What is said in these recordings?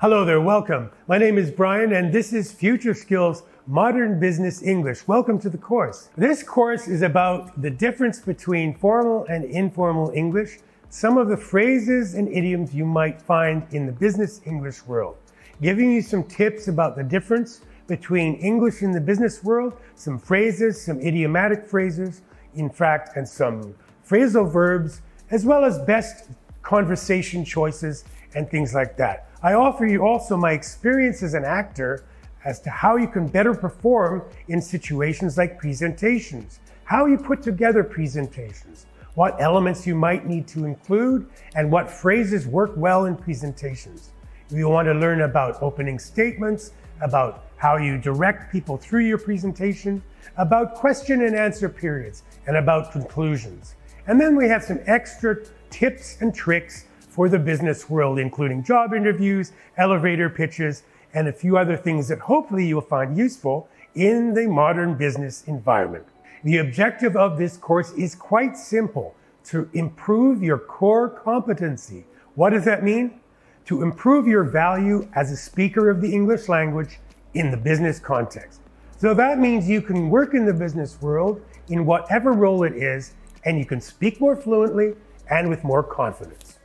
Hello there, welcome. My name is Brian and this is FutureSkill's Modern Business English. Welcome to the course. This course is about the difference between formal and informal English, some of the phrases and idioms you might find in the business English world, giving you some tips about the difference between English in the business world, some phrases, some idiomatic phrases, in fact, and some phrasal verbs, as well as best conversation choices and things like that. I offer you also my experience as an actor as to how you can better perform in situations like presentations, how you put together presentations, what elements you might need to include, and what phrases work well in presentations. If you want to learn about opening statements, about how you direct people through your presentation, about question and answer periods, and about conclusions. And then we have some extra tips and tricks for the business world, including job interviews, elevator pitches, and a few other things that hopefully you'll find useful in the modern business environment. The objective of this course is quite simple: to improve your core competency. What does that mean? To improve your value as a speaker of the English language in the business context. So that means you can work in the business world in whatever role it is, and you can speak more fluently and with more confidence.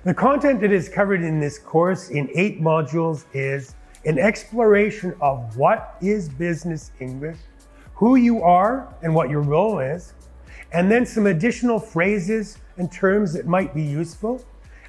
The content that is covered in this course in 8 modules is an exploration of what is business English, who you are and what your role is, and then some additional phrases and terms that might be useful.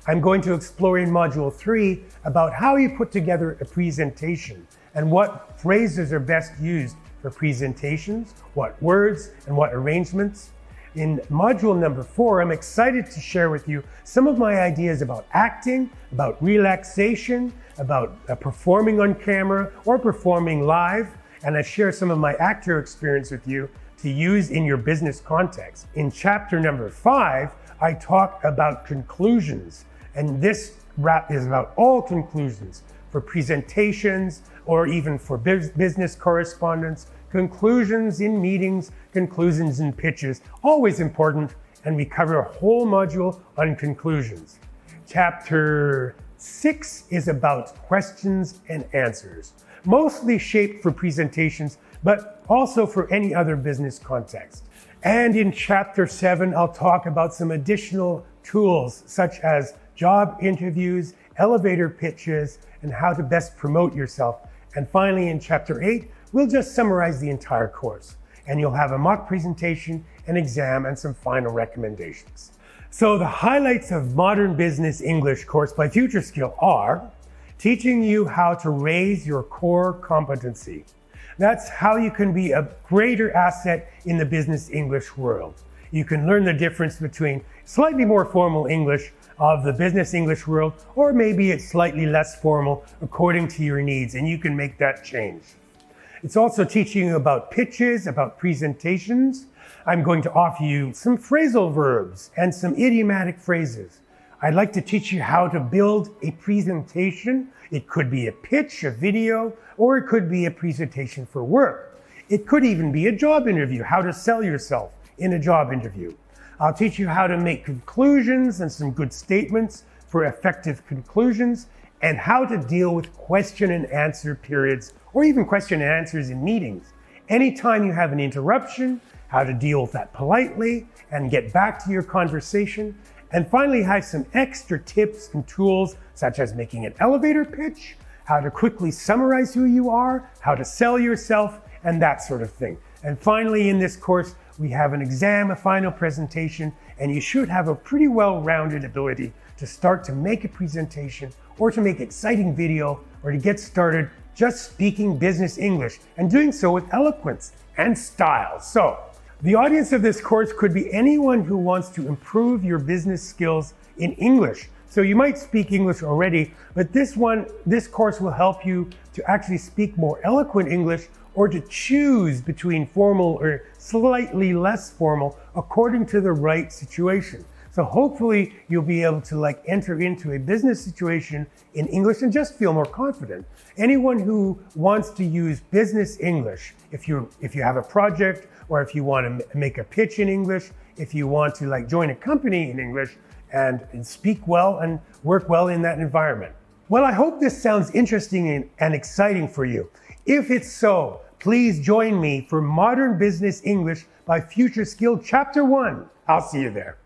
I'm going to explore in module 3 about how you put together a presentation and what phrases are best used for presentations, what words and what arrangements. In module number 4, I'm excited to share with you some of my ideas about acting, about relaxation, about performing on camera or performing live, and I share some of my actor experience with you to use in your business context. In chapter number 5, I talk about conclusions, and this wrap is about all conclusions for presentations or even for business correspondence, conclusions in meetings, conclusions in pitches, always important, and we cover a whole module on conclusions. Chapter 6 is about questions and answers, mostly shaped for presentations, but also for any other business context. And in chapter 7, I'll talk about some additional tools such as job interviews, elevator pitches, and how to best promote yourself. And finally, in chapter 8, we'll just summarize the entire course, and you'll have a mock presentation, an exam, and some final recommendations. So the highlights of Modern Business English course by FutureSkill are teaching you how to raise your core competency. That's how you can be a greater asset in the business English world. You can learn the difference between slightly more formal English of the business English world, or maybe it's slightly less formal according to your needs, and you can make that change. It's also teaching you about pitches, about presentations. I'm going to offer you some phrasal verbs and some idiomatic phrases. I'd like to teach you how to build a presentation. It could be a pitch, a video, or it could be a presentation for work. It could even be a job interview, how to sell yourself in a job interview. I'll teach you how to make conclusions and some good statements for effective conclusions, and how to deal with question and answer periods, or even question and answers in meetings. Anytime you have an interruption, how to deal with that politely and get back to your conversation. And finally, have some extra tips and tools, such as making an elevator pitch, how to quickly summarize who you are, how to sell yourself, and that sort of thing. And finally, in this course, we have an exam, a final presentation, and you should have a pretty well-rounded ability to start to make a presentation or to make exciting video or to get started just speaking business English and doing so with eloquence and style. So the audience of this course could be anyone who wants to improve your business skills in English. So you might speak English already, but this course will help you to actually speak more eloquent English, or to choose between formal or slightly less formal according to the right situation. So hopefully you'll be able to enter into a business situation in English and just feel more confident. Anyone who wants to use business English, if you have a project, or if you want to make a pitch in English, if you want to join a company in English and speak well and work well in that environment. Well, I hope this sounds interesting and exciting for you. If it's so, please join me for Modern Business English by FutureSkill Chapter 1. I'll see you there.